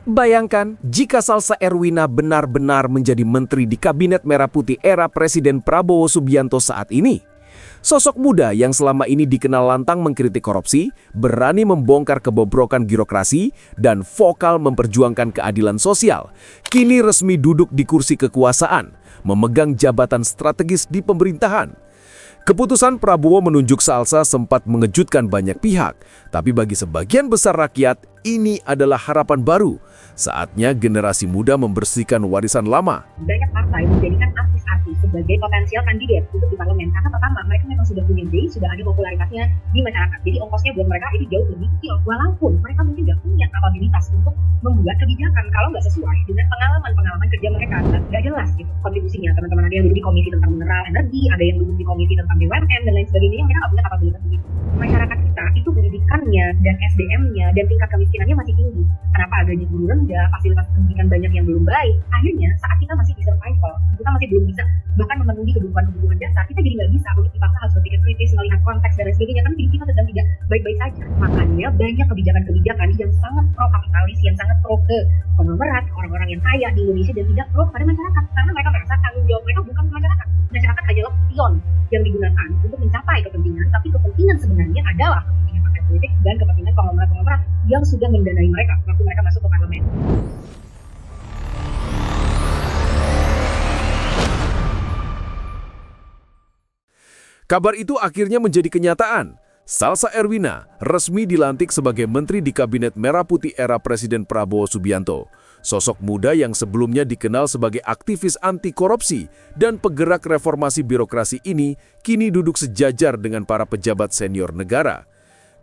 Bayangkan jika Salsa Erwina benar-benar menjadi menteri di Kabinet Merah Putih era Presiden Prabowo Subianto saat ini. Sosok muda yang selama ini dikenal lantang mengkritik korupsi, berani membongkar kebobrokan birokrasi, dan vokal memperjuangkan keadilan sosial, kini resmi duduk di kursi kekuasaan, memegang jabatan strategis di pemerintahan. Keputusan Prabowo menunjuk Salsa sempat mengejutkan banyak pihak, tapi bagi sebagian besar rakyat, ini adalah harapan baru. Saatnya generasi muda membersihkan warisan lama. Banyak partai menjadikan artis-artis sebagai potensial kandidat untuk di parlemen karena pertama mereka memang sudah punya base, sudah ada popularitasnya di masyarakat. Jadi ongkosnya buat mereka itu jauh lebih kecil, walaupun mereka mungkin nggak punya kapabilitas untuk membuat kebijakan kalau nggak sesuai dengan pengalaman kerja mereka. Nggak jelas gitu kontribusinya. Teman-teman ada yang duduk di komisi tentang mineral energi, ada yang duduk di komisi tentang BUMN dan lain sebagainya, yang mereka nggak punya kapabilitas begitu. Masyarakat kita itu pendidikannya dan SDM-nya dan tingkat kemiskinannya masih tinggi. Kenapa adanya guru rendah, fasilitas pendidikan banyak yang belum baik. Akhirnya saat kita masih di survival, kita masih belum bisa bahkan memenuhi kebutuhan dasar, kita jadi nggak bisa untuk kita harus berpikir kritis, melihat konteks dan lain sebagainya, kan hidup kita sedang tidak baik-baik saja. Makanya banyak kebijakan-kebijakan yang sangat pro kapitalis, yang sangat pro ke konglomerat, orang-orang yang kaya di Indonesia, dan tidak pro pada masyarakat, karena mereka merasa tanggung jawab mereka bukan ke masyarakat. Masyarakat hanyalah pion yang digunakan untuk mencapai kepentingan, tapi kepentingan sebenarnya adalah kepentingan partai politik dan kepentingan konglomerat-konglomerat yang sudah mendanai mereka waktu mereka masuk ke parlemen. Kabar itu akhirnya menjadi kenyataan. Salsa Erwina resmi dilantik sebagai menteri di Kabinet Merah Putih era Presiden Prabowo Subianto. Sosok muda yang sebelumnya dikenal sebagai aktivis anti korupsi dan penggerak reformasi birokrasi ini kini duduk sejajar dengan para pejabat senior negara.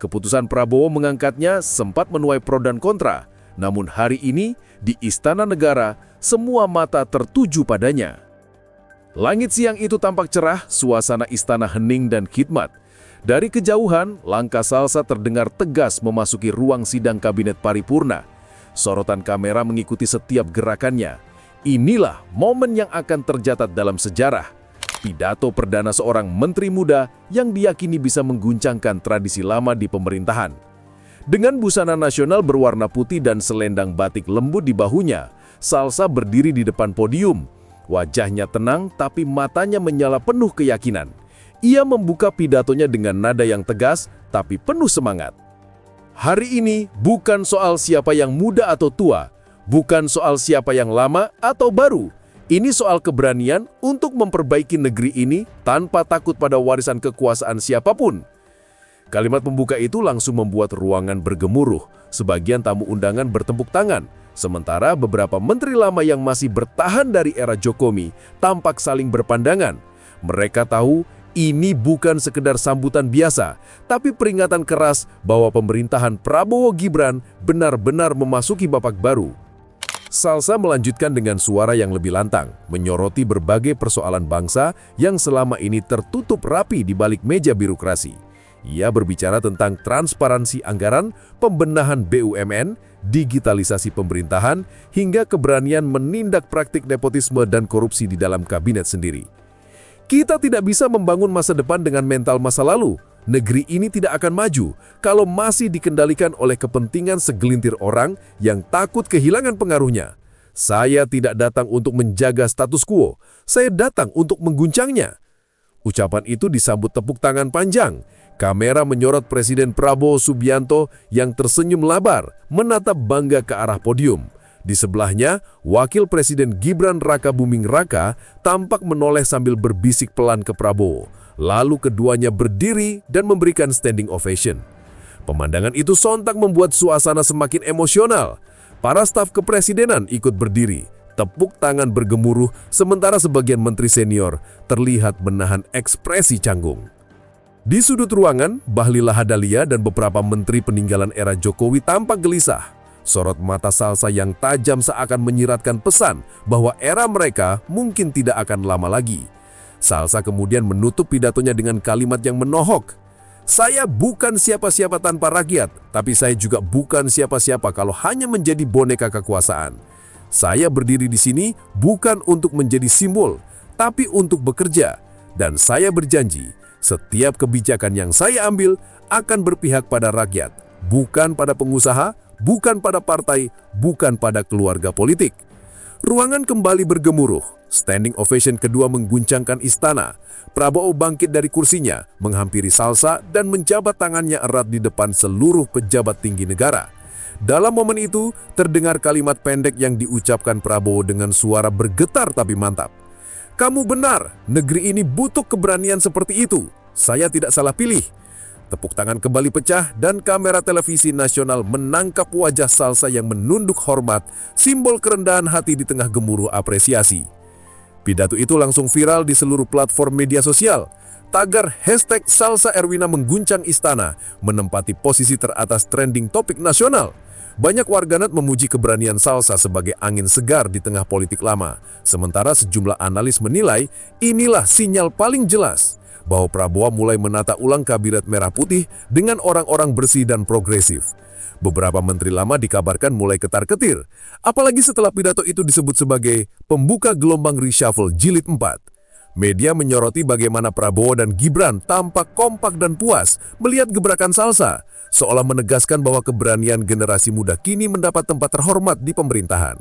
Keputusan Prabowo mengangkatnya sempat menuai pro dan kontra. Namun hari ini di Istana Negara semua mata tertuju padanya. Langit siang itu tampak cerah, suasana istana hening dan khidmat. Dari kejauhan, langkah Salsa terdengar tegas memasuki ruang sidang kabinet paripurna. Sorotan kamera mengikuti setiap gerakannya. Inilah momen yang akan tercatat dalam sejarah. Pidato perdana seorang menteri muda yang diyakini bisa mengguncangkan tradisi lama di pemerintahan. Dengan busana nasional berwarna putih dan selendang batik lembut di bahunya, Salsa berdiri di depan podium. Wajahnya tenang tapi matanya menyala penuh keyakinan. Ia membuka pidatonya dengan nada yang tegas tapi penuh semangat. Hari ini bukan soal siapa yang muda atau tua, bukan soal siapa yang lama atau baru. Ini soal keberanian untuk memperbaiki negeri ini tanpa takut pada warisan kekuasaan siapapun. Kalimat pembuka itu langsung membuat ruangan bergemuruh. Sebagian tamu undangan bertepuk tangan. Sementara beberapa menteri lama yang masih bertahan dari era Jokowi tampak saling berpandangan. Mereka tahu ini bukan sekedar sambutan biasa, tapi peringatan keras bahwa pemerintahan Prabowo Gibran benar-benar memasuki babak baru. Salsa melanjutkan dengan suara yang lebih lantang, menyoroti berbagai persoalan bangsa yang selama ini tertutup rapi di balik meja birokrasi. Ia berbicara tentang transparansi anggaran, pembenahan BUMN, digitalisasi pemerintahan, hingga keberanian menindak praktik nepotisme dan korupsi di dalam kabinet sendiri. Kita tidak bisa membangun masa depan dengan mental masa lalu. Negeri ini tidak akan maju kalau masih dikendalikan oleh kepentingan segelintir orang yang takut kehilangan pengaruhnya. Saya tidak datang untuk menjaga status quo, saya datang untuk mengguncangnya. Ucapan itu disambut tepuk tangan panjang. Kamera menyorot Presiden Prabowo Subianto yang tersenyum lebar, menatap bangga ke arah podium. Di sebelahnya, Wakil Presiden Gibran Rakabuming Raka tampak menoleh sambil berbisik pelan ke Prabowo. Lalu keduanya berdiri dan memberikan standing ovation. Pemandangan itu sontak membuat suasana semakin emosional. Para staf kepresidenan ikut berdiri. Tepuk tangan bergemuruh, sementara sebagian menteri senior terlihat menahan ekspresi canggung. Di sudut ruangan, Bahlil Lahadalia dan beberapa menteri peninggalan era Jokowi tampak gelisah. Sorot mata Salsa yang tajam seakan menyiratkan pesan bahwa era mereka mungkin tidak akan lama lagi. Salsa kemudian menutup pidatonya dengan kalimat yang menohok. Saya bukan siapa-siapa tanpa rakyat, tapi saya juga bukan siapa-siapa kalau hanya menjadi boneka kekuasaan. Saya berdiri di sini bukan untuk menjadi simbol, tapi untuk bekerja. Dan saya berjanji, setiap kebijakan yang saya ambil akan berpihak pada rakyat, bukan pada pengusaha, bukan pada partai, bukan pada keluarga politik. Ruangan kembali bergemuruh. Standing ovation kedua mengguncangkan istana. Prabowo bangkit dari kursinya, menghampiri Salsa dan menjabat tangannya erat di depan seluruh pejabat tinggi negara. Dalam momen itu, terdengar kalimat pendek yang diucapkan Prabowo dengan suara bergetar tapi mantap. "Kamu benar, negeri ini butuh keberanian seperti itu. Saya tidak salah pilih." Tepuk tangan kembali pecah dan kamera televisi nasional menangkap wajah Salsa yang menunduk hormat, simbol kerendahan hati di tengah gemuruh apresiasi. Pidato itu langsung viral di seluruh platform media sosial. Tagar hashtag Salsa Erwina mengguncang istana, menempati posisi teratas trending topik nasional. Banyak warganet memuji keberanian Salsa sebagai angin segar di tengah politik lama. Sementara sejumlah analis menilai inilah sinyal paling jelas bahwa Prabowo mulai menata ulang kabinet merah putih dengan orang-orang bersih dan progresif. Beberapa menteri lama dikabarkan mulai ketar-ketir, apalagi setelah pidato itu disebut sebagai pembuka gelombang reshuffle jilid 4. Media menyoroti bagaimana Prabowo dan Gibran tampak kompak dan puas melihat gebrakan Salsa, seolah menegaskan bahwa keberanian generasi muda kini mendapat tempat terhormat di pemerintahan.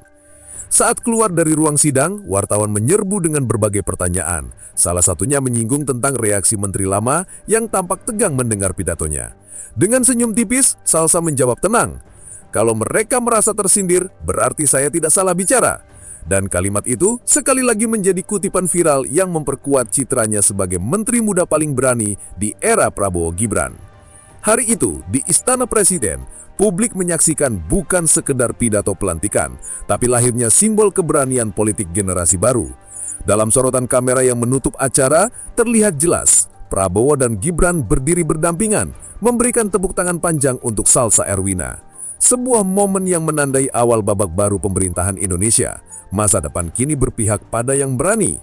Saat keluar dari ruang sidang, wartawan menyerbu dengan berbagai pertanyaan. Salah satunya menyinggung tentang reaksi menteri lama yang tampak tegang mendengar pidatonya. Dengan senyum tipis, Salsa menjawab tenang. "Kalau mereka merasa tersindir, berarti saya tidak salah bicara." Dan kalimat itu sekali lagi menjadi kutipan viral yang memperkuat citranya sebagai menteri muda paling berani di era Prabowo Gibran. Hari itu, di Istana Presiden, publik menyaksikan bukan sekedar pidato pelantikan, tapi lahirnya simbol keberanian politik generasi baru. Dalam sorotan kamera yang menutup acara, terlihat jelas Prabowo dan Gibran berdiri berdampingan, memberikan tepuk tangan panjang untuk Salsa Erwina. Sebuah momen yang menandai awal babak baru pemerintahan Indonesia. Masa depan kini berpihak pada yang berani.